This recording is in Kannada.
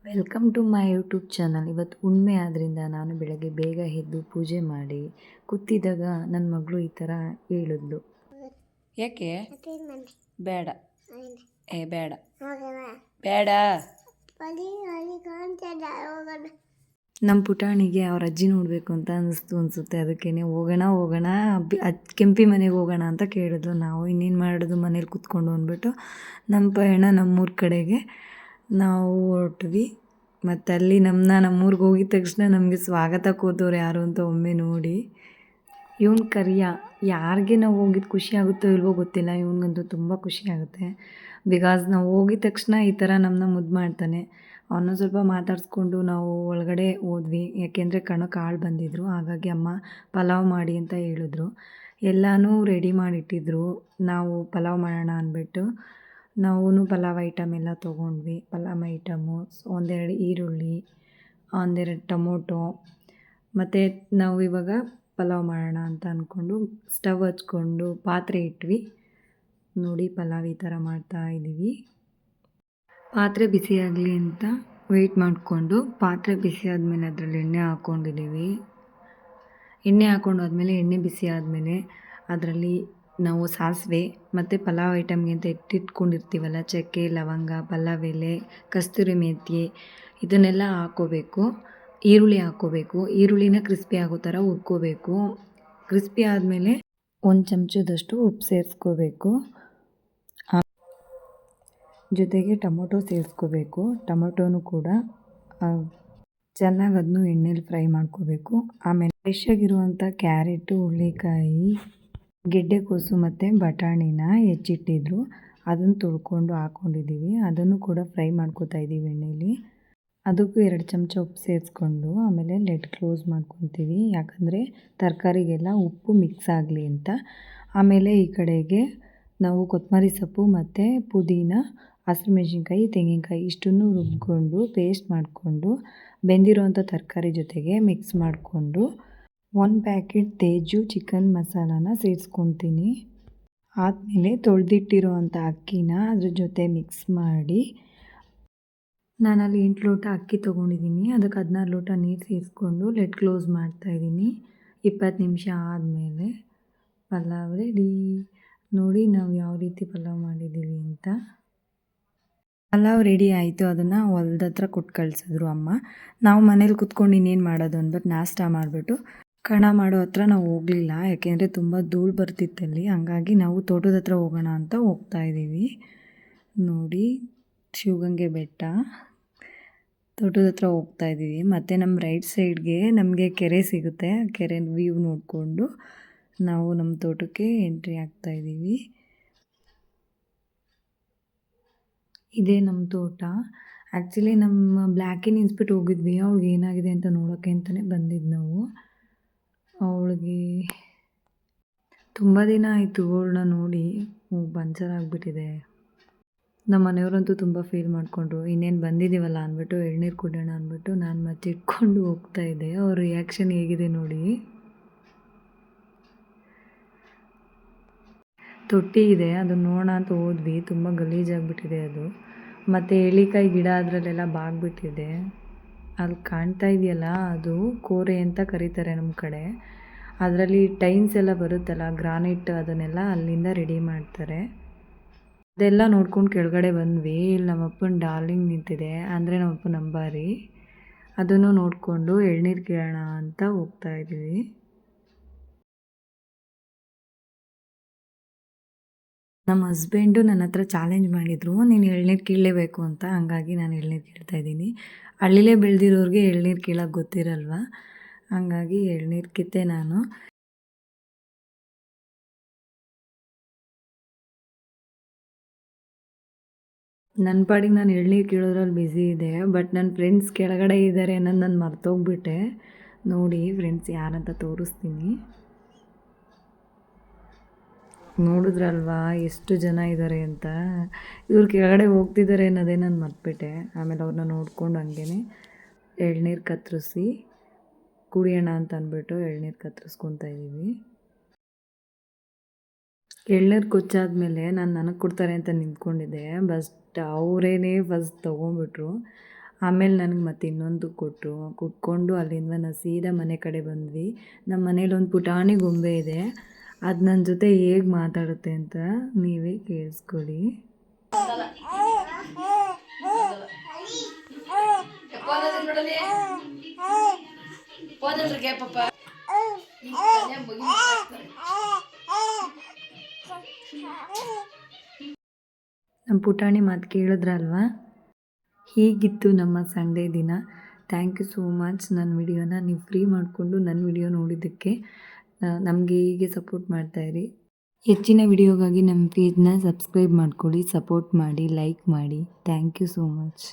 Welcome to my YouTube channel. ಇವತ್ತು ಹುಣ್ಮೆ ಆದ್ದರಿಂದ ನಾನು ಬೆಳಗ್ಗೆ ಬೇಗ ಎದ್ದು ಪೂಜೆ ಮಾಡಿ ಕೂತಿದ್ದಾಗ ನನ್ನ ಮಗಳು ಈ ಥರ ಹೇಳಿದ್ಲು. ಯಾಕೆ ಬೇಡ ಬೇಡ ಬೇಡ ನಮ್ಮ ಪುಟಾಣಿಗೆ ಅವ್ರ ಅಜ್ಜಿ ನೋಡಬೇಕು ಅಂತ ಅನಿಸುತ್ತೆ. ಅದಕ್ಕೇ ಹೋಗೋಣ ಕೆಂಪಿ ಮನೆಗೆ ಹೋಗೋಣ ಅಂತ ಕೇಳಿದ್ಲು. ನಾವು ಇನ್ನೇನು ಮಾಡೋದು ಮನೇಲಿ ಕೂತ್ಕೊಂಡು ಅಂದ್ಬಿಟ್ಟು ನಮ್ಮ ಪಯಣ ನಮ್ಮೂರ ಕಡೆಗೆ ನಾವು ಹೊರಟ್ವಿ. ಮತ್ತು ಅಲ್ಲಿ ನಮ್ಮೂರಿಗೆ ಹೋಗಿದ ತಕ್ಷಣ ನಮಗೆ ಸ್ವಾಗತ ಕೂತವ್ರು ಯಾರು ಅಂತ ಒಮ್ಮೆ ನೋಡಿ. ಇವನು ಕರಿಯ ಯಾರಿಗೆ ನಾವು ಹೋಗಿದ್ದು ಖುಷಿ ಆಗುತ್ತೋ ಇಲ್ವೋ ಗೊತ್ತಿಲ್ಲ, ಇವನಿಗಂತೂ ತುಂಬ ಖುಷಿ ಆಗುತ್ತೆ. ಬಿಕಾಸ್ ನಾವು ಹೋಗಿದ ತಕ್ಷಣ ಈ ಥರ ನಮ್ಮನ್ನ ಮುದ್ದು ಮಾಡ್ತಾನೆ. ಅವನ್ನ ಸ್ವಲ್ಪ ಮಾತಾಡಿಸ್ಕೊಂಡು ನಾವು ಒಳಗಡೆ ಹೋದ್ವಿ. ಯಾಕೆಂದರೆ ಕಣಕ್ಕೆ ಆಳು ಬಂದಿದ್ದರು, ಹಾಗಾಗಿ ಅಮ್ಮ ಪಲಾವ್ ಮಾಡಿ ಅಂತ ಹೇಳಿದ್ರು. ಎಲ್ಲನೂ ರೆಡಿ ಮಾಡಿಟ್ಟಿದ್ರು. ನಾವು ಪಲಾವ್ ಮಾಡೋಣ ಅಂದ್ಬಿಟ್ಟು ನಾವು ಪಲಾವ್ ಐಟಮ್ ಎಲ್ಲ ತೊಗೊಂಡ್ವಿ. ಪಲಾವ್ ಐಟಮು ಒಂದೆರಡು ಈರುಳ್ಳಿ, ಒಂದೆರಡು ಟೊಮೊಟೊ, ಮತ್ತು ನಾವು ಇವಾಗ ಪಲಾವ್ ಮಾಡೋಣ ಅಂತ ಅಂದ್ಕೊಂಡು ಸ್ಟವ್ ಹಚ್ಕೊಂಡು ಪಾತ್ರೆ ಇಟ್ವಿ. ನೋಡಿ ಪಲಾವ್ ಈ ಥರ ಮಾಡ್ತಾಯಿದ್ದೀವಿ. ಪಾತ್ರೆ ಬಿಸಿಯಾಗಲಿ ಅಂತ ವೆಯ್ಟ್ ಮಾಡಿಕೊಂಡು ಪಾತ್ರೆ ಬಿಸಿ ಆದಮೇಲೆ ಅದರಲ್ಲಿ ಎಣ್ಣೆ ಹಾಕ್ಕೊಂಡಿದ್ದೀವಿ. ಎಣ್ಣೆ ಹಾಕ್ಕೊಂಡಾದ್ಮೇಲೆ ಎಣ್ಣೆ ಬಿಸಿ ಆದಮೇಲೆ ಅದರಲ್ಲಿ ನಾವು ಸಾಸಿವೆ ಮತ್ತು ಪಲಾವ್ ಐಟಮ್ಗೆ ಅಂತ ಎತ್ತಿಟ್ಕೊಂಡಿರ್ತೀವಲ್ಲ, ಚಕ್ಕೆ, ಲವಂಗ, ಪಲಾವ್ ಎಲೆ, ಕಸ್ತೂರಿ ಮೆಂತ್ಯ ಇದನ್ನೆಲ್ಲ ಹಾಕ್ಕೋಬೇಕು. ಈರುಳ್ಳಿ ಹಾಕ್ಕೋಬೇಕು. ಈರುಳ್ಳಿನ ಕ್ರಿಸ್ಪಿ ಆಗೋ ಥರ ಹುರ್ಕೋಬೇಕು. ಕ್ರಿಸ್ಪಿ ಆದಮೇಲೆ 1 ಚಮಚದಷ್ಟು ಉಪ್ಪು ಸೇರಿಸ್ಕೋಬೇಕು. ಜೊತೆಗೆ ಟೊಮೊಟೊ ಸೇರಿಸ್ಕೋಬೇಕು. ಟೊಮೊಟೊನೂ ಕೂಡ ಚೆನ್ನಾಗಿ ಅದನ್ನು ಎಣ್ಣೆಲಿ ಫ್ರೈ ಮಾಡ್ಕೋಬೇಕು. ಆಮೇಲೆ ಫ್ರೆಶ್ ಆಗಿರುವಂಥ ಕ್ಯಾರೆಟು, ಹುರುಳಿಕಾಯಿ, ಗೆಡ್ಡೆಕೋಸು ಮತ್ತು ಬಟಾಣಿನ ಹೆಚ್ಚಿಟ್ಟಿದ್ರು, ಅದನ್ನು ತೊಳ್ಕೊಂಡು ಹಾಕ್ಕೊಂಡಿದ್ದೀವಿ. ಅದನ್ನು ಕೂಡ ಫ್ರೈ ಮಾಡ್ಕೋತಾ ಇದ್ದೀವಿ ಎಣ್ಣೆಲಿ. ಅದಕ್ಕೂ 2 ಚಮಚ ಉಪ್ಪು ಸೇರಿಸ್ಕೊಂಡು ಆಮೇಲೆ ಲಿಡ್ ಕ್ಲೋಸ್ ಮಾಡ್ಕೊತೀವಿ. ಯಾಕಂದರೆ ತರಕಾರಿಗೆಲ್ಲ ಉಪ್ಪು ಮಿಕ್ಸ್ ಆಗಲಿ ಅಂತ. ಆಮೇಲೆ ಈ ಕಡೆಗೆ ನಾವು ಕೊತ್ತಂಬರಿ ಸೊಪ್ಪು ಮತ್ತು ಪುದೀನ, ಹಸಿಮೆಣ್ಸಿನ್ಕಾಯಿ, ತೆಂಗಿನಕಾಯಿ ಇಷ್ಟನ್ನು ರುಬ್ಕೊಂಡು ಪೇಸ್ಟ್ ಮಾಡಿಕೊಂಡು ಬೆಂದಿರೋವಂಥ ತರಕಾರಿ ಜೊತೆಗೆ ಮಿಕ್ಸ್ ಮಾಡಿಕೊಂಡು 1 ಪ್ಯಾಕೆಟ್ ತೇಜು ಚಿಕನ್ ಮಸಾಲಾನ ಸೇರಿಸ್ಕೊತೀನಿ. ಆದಮೇಲೆ ತೊಳೆದಿಟ್ಟಿರೋವಂಥ ಅಕ್ಕಿನ ಅದ್ರ ಜೊತೆ ಮಿಕ್ಸ್ ಮಾಡಿ, ನಾನಲ್ಲಿ 8 ಲೋಟ ಅಕ್ಕಿ ತೊಗೊಂಡಿದ್ದೀನಿ. ಅದಕ್ಕೆ 16 ಲೋಟ ನೀರು ಸೇರಿಸ್ಕೊಂಡು ಲಿಡ್ ಕ್ಲೋಸ್ ಮಾಡ್ತಾಯಿದ್ದೀನಿ. 20 ನಿಮಿಷ ಆದಮೇಲೆ ಪಲಾವ್ ರೆಡಿ. ನೋಡಿ ನಾವು ಯಾವ ರೀತಿ ಪಲಾವ್ ಮಾಡಿದ್ದೀವಿ ಅಂತ. ಪಲಾವ್ ರೆಡಿ ಆಯಿತು. ಅದನ್ನು ಹೊಲ್ದ ಹತ್ರ ಕೊಟ್ಟು ಕಳಿಸಿದ್ರು ಅಮ್ಮ. ನಾವು ಮನೇಲಿ ಕುತ್ಕೊಂಡು ಇನ್ನೇನು ಮಾಡೋದು ಅಂದ್ಬಿಟ್ಟು ನಾಷ್ಟ ಮಾಡಿಬಿಟ್ಟು ಕಣ ಮಾಡೋ ಹತ್ರ ನಾವು ಹೋಗಲಿಲ್ಲ. ಯಾಕೆಂದರೆ ತುಂಬ ಧೂಳು ಬರ್ತಿತ್ತಲ್ಲಿ. ಹಂಗಾಗಿ ನಾವು ತೋಟದ ಹತ್ರ ಹೋಗೋಣ ಅಂತ ಹೋಗ್ತಾಯಿದ್ದೀವಿ. ನೋಡಿ ಶಿವಗಂಗೆ ಬೆಟ್ಟ, ತೋಟದ ಹತ್ರ ಹೋಗ್ತಾಯಿದ್ದೀವಿ. ಮತ್ತು ನಮ್ಮ ರೈಟ್ ಸೈಡ್ಗೆ ನಮಗೆ ಕೆರೆ ಸಿಗುತ್ತೆ. ಕೆರೆ ವ್ಯೂ ನೋಡಿಕೊಂಡು ನಾವು ನಮ್ಮ ತೋಟಕ್ಕೆ ಎಂಟ್ರಿ ಆಗ್ತಾಯಿದ್ದೀವಿ. ಇದೇ ನಮ್ಮ ತೋಟ. ಆ್ಯಕ್ಚುಲಿ ನಮ್ಮ ಬ್ಲ್ಯಾಕಿನ ಇನ್ಸ್ಬಿಟ್ಟು ಹೋಗಿದ್ವಿ. ಅವ್ಳಿಗೆ ಏನಾಗಿದೆ ಅಂತ ನೋಡೋಕ್ಕೆ ಅಂತಲೇ ಬಂದಿದ್ದು ನಾವು. ಅವಳಿಗೆ ತುಂಬ ದಿನ ಆಯಿತು ಅವಳನ್ನ ನೋಡಿ, ಪಂಚರ್ ಆಗಿಬಿಟ್ಟಿದೆ. ನಮ್ಮ ಮನೆಯವರಂತೂ ತುಂಬ ಫೀಲ್ ಮಾಡಿಕೊಂಡ್ರು. ಇನ್ನೇನು ಬಂದಿದ್ದೀವಲ್ಲ ಅಂದ್ಬಿಟ್ಟು ಎಳ್ನೀರು ಕುಡಿಯೋಣ ಅಂದ್ಬಿಟ್ಟು ನಾನು ಮತ್ತೆ ಇಟ್ಕೊಂಡು ಹೋಗ್ತಾಯಿದ್ದೆ. ಅವ್ರ ರಿಯಾಕ್ಷನ್ ಹೇಗಿದೆ ನೋಡಿ. ತೊಟ್ಟಿ ಇದೆ, ಅದನ್ನು ನೋಡೋಣ ಅಂತ ಹೋದ್ವಿ. ತುಂಬ ಗಲೀಜಾಗಿಬಿಟ್ಟಿದೆ ಅದು. ಮತ್ತು ಎಳಿಕಾಯಿ ಗಿಡ ಅದರಲ್ಲೆಲ್ಲ ಬಾಗ್ಬಿಟ್ಟಿದೆ. ಅಲ್ಲಿ ಕಾಣ್ತಾ ಇದೆಯಲ್ಲ, ಅದು ಕೋರೆ ಅಂತ ಕರೀತಾರೆ ನಮ್ಮ ಕಡೆ. ಅದರಲ್ಲಿ ಟೈಲ್ಸ್ ಎಲ್ಲ ಬರುತ್ತಲ್ಲ, ಗ್ರಾನೈಟ್, ಅದನ್ನೆಲ್ಲ ಅಲ್ಲಿಂದ ರೆಡಿ ಮಾಡ್ತಾರೆ. ಅದೆಲ್ಲ ನೋಡ್ಕೊಂಡು ಕೆಳಗಡೆ ಬಂದ್ವಿ. ಇಲ್ಲಿ ನಮ್ಮಪ್ಪನ ಡಾರ್ಲಿಂಗ್ ನಿಂತಿದೆ, ಅಂದರೆ ನಮ್ಮಪ್ಪನ ಅಂಬಾರಿ. ಅದನ್ನು ನೋಡಿಕೊಂಡು ಎಳ್ನೀರು ಕೇಳೋಣ ಅಂತ ಹೋಗ್ತಾಯಿದ್ದೀವಿ. ನಮ್ಮ ಹಸ್ಬೆಂಡು ನನ್ನ ಹತ್ರ ಚಾಲೆಂಜ್ ಮಾಡಿದರು, ನೀನು ಎಳ್ನೀರು ಕೀಳಲೇಬೇಕು ಅಂತ. ಹಂಗಾಗಿ ನಾನು ಎಳ್ನೀರು ಕೀಳ್ತಾಯಿದ್ದೀನಿ. ಹಳ್ಳಿಲೇ ಬೆಳೆದಿರೋರಿಗೆ ಎಳ್ನೀರು ಕೀಳೋಕ್ಕೆ ಗೊತ್ತಿರಲ್ವ, ಹಂಗಾಗಿ ಎಳ್ನೀರು ಕಿತ್ತೆ ನಾನು. ನನ್ನ ಪಾಡಿಗೆ ನಾನು ಎಳ್ನೀರು ಕೀಳೋದ್ರಲ್ಲಿ ಬ್ಯುಸಿ ಇದೆ. ಬಟ್ ನನ್ನ ಫ್ರೆಂಡ್ಸ್ ಕೆಳಗಡೆ ಇದ್ದಾರೆ ಅನ್ನೋದು ನಾನು ಮರ್ತೋಗ್ಬಿಟ್ಟೆ. ನೋಡಿ ಫ್ರೆಂಡ್ಸ್ ಯಾರಂತ ತೋರಿಸ್ತೀನಿ. ನೋಡಿದ್ರಲ್ವಾ ಎಷ್ಟು ಜನ ಇದ್ದಾರೆ ಅಂತ. ಇವ್ರು ಕೆಳಗಡೆ ಹೋಗ್ತಿದ್ದಾರೆ ಅನ್ನೋದೇ ನಾನು ಮರ್ತ್ಬಿಟ್ಟೆ. ಆಮೇಲೆ ಅವ್ರನ್ನ ನೋಡ್ಕೊಂಡು ಹಂಗೇ ಎಳ್ನೀರು ಕತ್ತರಿಸಿ ಕುಡಿಯೋಣ ಅಂತ ಅಂದ್ಬಿಟ್ಟು ಎಳ್ನೀರು ಕತ್ತರಿಸ್ಕೊತಾ ಇದ್ದೀವಿ. ಎಳ್ನೀರು ಕೊಚ್ಚಾದ್ಮೇಲೆ ನನಗೆ ಕೊಡ್ತಾರೆ ಅಂತ ನಿಂತ್ಕೊಂಡಿದ್ದೆ. Bust ಅವರೇನೇ first ತೊಗೊಂಡ್ಬಿಟ್ರು. ಆಮೇಲೆ ನನಗೆ ಮತ್ತೆ ಇನ್ನೊಂದು ಕೊಟ್ಟರು. ಕುಟ್ಕೊಂಡು ಅಲ್ಲಿಂದ ನಾವು ಸೀದಾ ಮನೆ ಕಡೆ ಬಂದ್ವಿ. ನಮ್ಮ ಮನೇಲಿ ಒಂದು ಪುಟಾಣಿ ಗೊಂಬೆ ಇದೆ. ಅದು ನನ್ನ ಜೊತೆ ಹೇಗೆ ಮಾತಾಡುತ್ತೆ ಅಂತ ನೀವೇ ಕೇಳಿಸ್ಕೊಳ್ಳಿ. ನಮ್ಮ ಪುಟಾಣಿ ಮಾತು ಕೇಳಿದ್ರಲ್ವಾ? ಹೀಗಿತ್ತು ನಮ್ಮ ಸಂಡೇ ದಿನ. ಥ್ಯಾಂಕ್ ಯು ಸೋ ಮಚ್ ನನ್ನ ವಿಡಿಯೋನ ನೀವು ಫ್ರೀ ಮಾಡಿಕೊಂಡು ನನ್ನ ವಿಡಿಯೋ ನೋಡಿದ್ದಕ್ಕೆ. ನಮಗೆ ಹೀಗೆ ಸಪೋರ್ಟ್ ಮಾಡ್ತಾಯಿರಿ. ಹೆಚ್ಚಿನ ವಿಡಿಯೋಗಾಗಿ ನಮ್ಮ ಪೇಜ್ನ ಸಬ್ಸ್ಕ್ರೈಬ್ ಮಾಡ್ಕೊಳ್ಳಿ, ಸಪೋರ್ಟ್ ಮಾಡಿ, ಲೈಕ್ ಮಾಡಿ. Thank you so much.